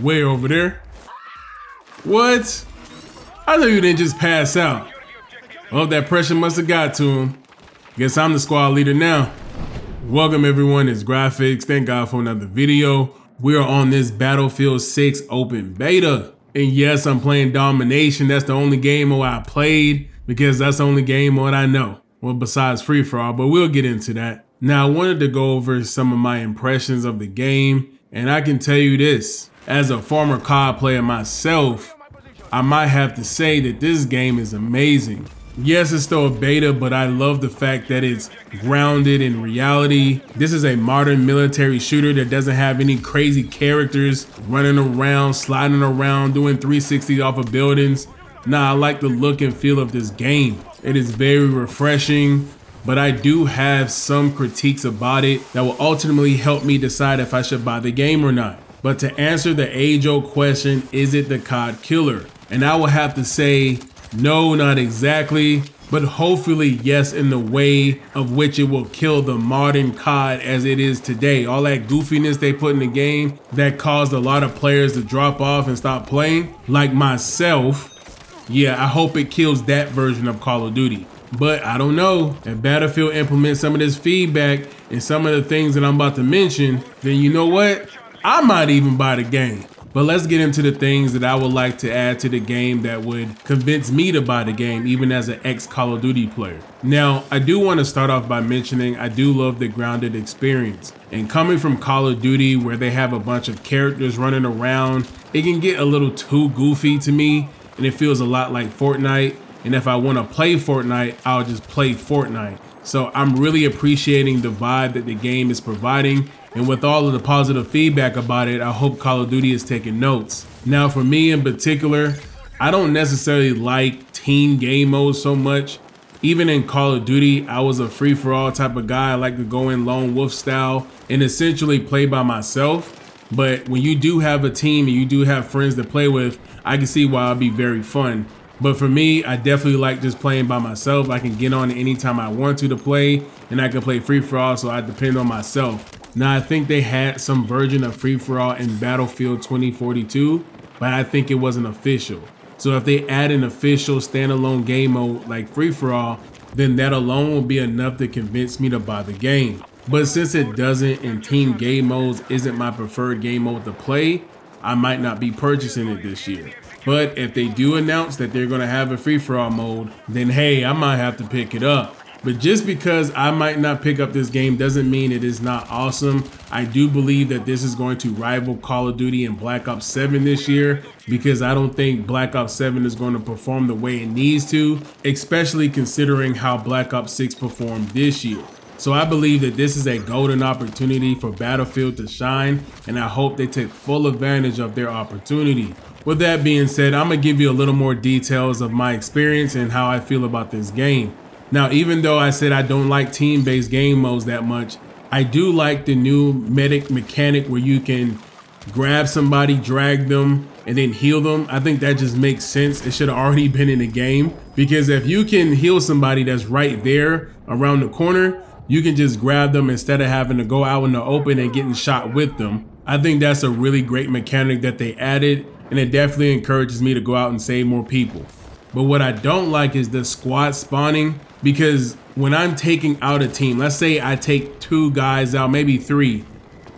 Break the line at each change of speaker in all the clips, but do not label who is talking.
Way over there. What? I thought you didn't just pass out. Well, that pressure must have got to him. Guess I'm the squad leader now. Welcome everyone, it's Graphix. Thank God for another video. We are on this Battlefield 6 open beta. And yes, I'm playing Domination. That's the only game mode I played because that's the only game mode I know. Well, besides free for all, but we'll get into that. Now, I wanted to go over some of my impressions of the game, and I can tell you this. As a former COD player myself, I might have to say that this game is amazing. Yes, it's still a beta, but I love the fact that it's grounded in reality. This is a modern military shooter that doesn't have any crazy characters running around, sliding around, doing 360 off of buildings. Nah, I like the look and feel of this game. It is very refreshing, but I do have some critiques about it that will ultimately help me decide if I should buy the game or not. But to answer the age-old question, is it the COD killer? And I will have to say, no, not exactly, but hopefully yes, in the way of which it will kill the modern COD as it is today. All that goofiness they put in the game that caused a lot of players to drop off and stop playing, like myself. Yeah, I hope it kills that version of Call of Duty. But I don't know, if Battlefield implements some of this feedback and some of the things that I'm about to mention, then you know what? I might even buy the game. But let's get into the things that I would like to add to the game that would convince me to buy the game, even as an ex-Call of Duty player. Now, I do want to start off by mentioning I do love the grounded experience. And coming from Call of Duty, where they have a bunch of characters running around, it can get a little too goofy to me, and it feels a lot like Fortnite. And if I want to play Fortnite, I'll just play Fortnite. So I'm really appreciating the vibe that the game is providing. And with all of the positive feedback about it, I hope Call of Duty is taking notes. Now for me in particular, I don't necessarily like team game mode so much. Even in Call of Duty, I was a free-for-all type of guy. I like to go in lone wolf style and essentially play by myself. But when you do have a team and you do have friends to play with, I can see why it'd be very fun. But for me, I definitely like just playing by myself. I can get on anytime I want to play, and I can play free-for-all, so I depend on myself. Now, I think they had some version of free-for-all in Battlefield 2042, but I think it wasn't official. So if they add an official standalone game mode like free-for-all, then that alone will be enough to convince me to buy the game. But since it doesn't and team game modes isn't my preferred game mode to play, I might not be purchasing it this year. But if they do announce that they're gonna have a free-for-all mode, then hey, I might have to pick it up. But just because I might not pick up this game doesn't mean it is not awesome. I do believe that this is going to rival Call of Duty and Black Ops 7 this year, because I don't think Black Ops 7 is going to perform the way it needs to, especially considering how Black Ops 6 performed this year. So I believe that this is a golden opportunity for Battlefield to shine, and I hope they take full advantage of their opportunity. With that being said, I'm gonna give you a little more details of my experience and how I feel about this game. Now, even though I said I don't like team-based game modes that much, I do like the new medic mechanic where you can grab somebody, drag them, and then heal them. I think that just makes sense. It should have already been in the game, because if you can heal somebody that's right there around the corner, you can just grab them instead of having to go out in the open and getting shot with them. I think that's a really great mechanic that they added, and it definitely encourages me to go out and save more people. But what I don't like is the squad spawning, because when I'm taking out a team, let's say I take 2 guys out, maybe 3,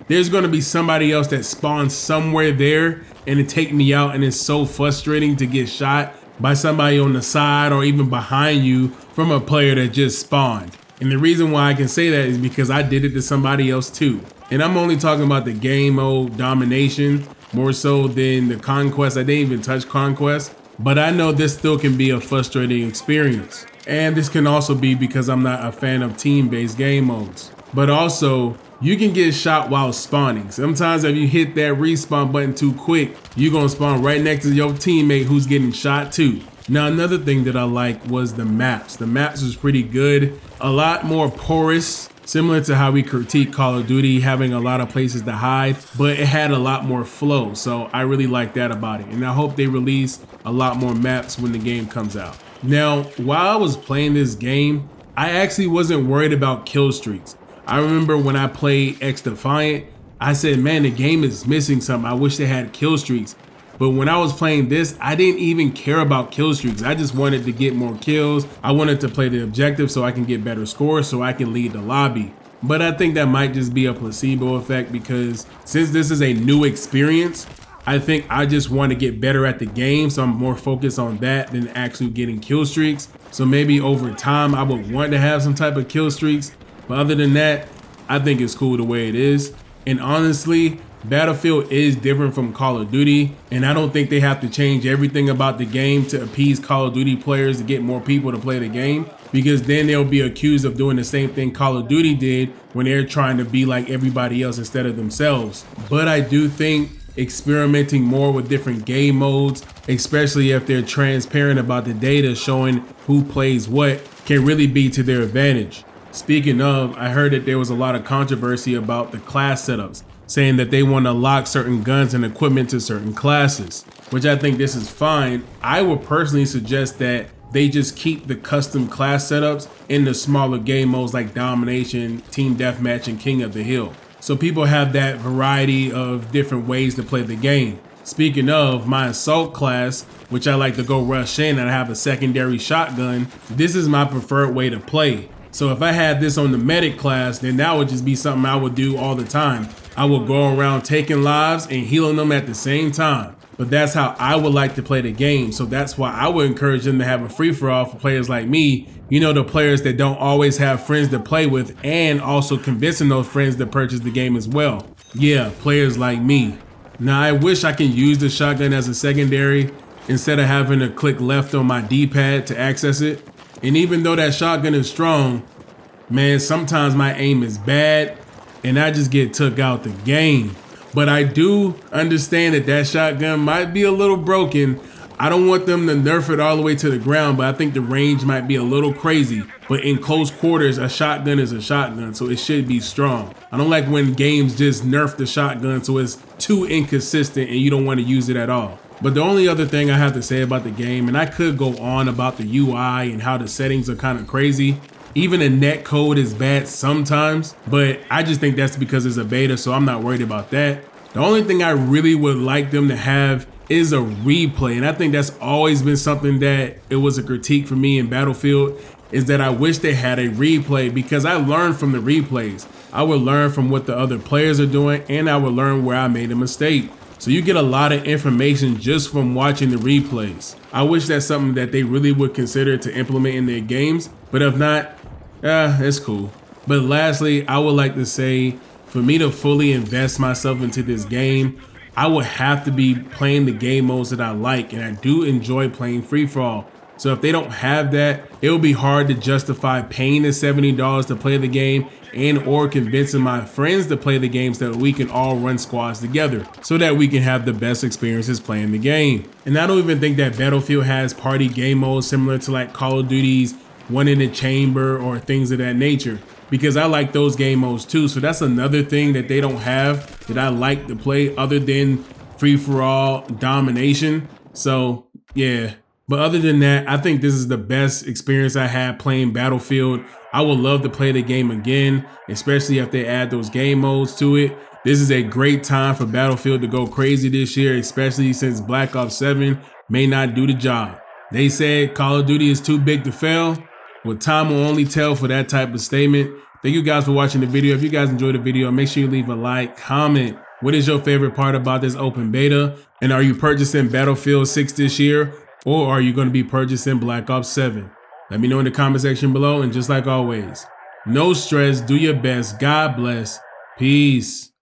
there's gonna be somebody else that spawns somewhere there and it take me out, and it's so frustrating to get shot by somebody on the side or even behind you from a player that just spawned. And the reason why I can say that is because I did it to somebody else too. And I'm only talking about the game mode Domination more so than the Conquest. I didn't even touch Conquest, but I know this still can be a frustrating experience. And this can also be because I'm not a fan of team-based game modes. But also, you can get shot while spawning. Sometimes if you hit that respawn button too quick, you're gonna spawn right next to your teammate who's getting shot too. Now, another thing that I like was the maps. The maps was pretty good, a lot more porous, similar to how we critique Call of Duty, having a lot of places to hide, but it had a lot more flow. So I really like that about it. And I hope they release a lot more maps when the game comes out. Now, while I was playing this game, I actually wasn't worried about kill streaks. I remember when I played X Defiant, I said, man, the game is missing something. I wish they had kill streaks. But when I was playing this, I didn't even care about kill streaks. I just wanted to get more kills. I wanted to play the objective so I can get better scores so I can lead the lobby. But I think that might just be a placebo effect because since this is a new experience, I think I just want to get better at the game. So I'm more focused on that than actually getting kill streaks. So maybe over time I would want to have some type of kill streaks. But other than that, I think it's cool the way it is. And honestly, Battlefield is different from Call of Duty, and I don't think they have to change everything about the game to appease Call of Duty players to get more people to play the game, because then they'll be accused of doing the same thing Call of Duty did when they're trying to be like everybody else instead of themselves. But I do think experimenting more with different game modes, especially if they're transparent about the data showing who plays what, can really be to their advantage. Speaking of, I heard that there was a lot of controversy about the class setups, saying that they want to lock certain guns and equipment to certain classes, which I think this is fine. I would personally suggest that they just keep the custom class setups in the smaller game modes like Domination, Team Deathmatch, and King of the Hill. So people have that variety of different ways to play the game. Speaking of, my Assault class, which I like to go rush in and I have a secondary shotgun, this is my preferred way to play. So if I had this on the medic class, then that would just be something I would do all the time. I would go around taking lives and healing them at the same time. But that's how I would like to play the game. So that's why I would encourage them to have a free-for-all for players like me. You know, the players that don't always have friends to play with, and also convincing those friends to purchase the game as well. Yeah, players like me. Now I wish I can use the shotgun as a secondary instead of having to click left on my D-pad to access it. And even though that shotgun is strong, man, sometimes my aim is bad and I just get took out the game. But I do understand that that shotgun might be a little broken. I don't want them to nerf it all the way to the ground, but I think the range might be a little crazy. But in close quarters, a shotgun is a shotgun, so it should be strong. I don't like when games just nerf the shotgun so it's too inconsistent and you don't want to use it at all. But the only other thing I have to say about the game, and I could go on about the UI and how the settings are kind of crazy. Even the net code is bad sometimes, but I just think that's because it's a beta, so I'm not worried about that. The only thing I really would like them to have is a replay, and I think that's always been something that it was a critique for me in Battlefield, is that I wish they had a replay, because I learned from the replays. I would learn from what the other players are doing, and I would learn where I made a mistake. So you get a lot of information just from watching the replays. I wish that's something that they really would consider to implement in their games, but if not, it's cool. But lastly, I would like to say, for me to fully invest myself into this game, I would have to be playing the game modes that I like, and I do enjoy playing free-for-all. So if they don't have that, it'll be hard to justify paying the $70 to play the game and or convincing my friends to play the game so that we can all run squads together so that we can have the best experiences playing the game. And I don't even think that Battlefield has party game modes similar to like Call of Duty's One in the Chamber or things of that nature, because I like those game modes too. So that's another thing that they don't have that I like to play other than free-for-all domination. So yeah. But other than that, I think this is the best experience I had playing Battlefield. I would love to play the game again, especially if they add those game modes to it. This is a great time for Battlefield to go crazy this year, especially since Black Ops 7 may not do the job. They said Call of Duty is too big to fail. Well, time will only tell for that type of statement. Thank you guys for watching the video. If you guys enjoyed the video, make sure you leave a like, comment. What is your favorite part about this open beta? And are you purchasing Battlefield 6 this year? Or are you going to be purchasing Black Ops 7? Let me know in the comment section below, and just like always, no stress, do your best, God bless, peace.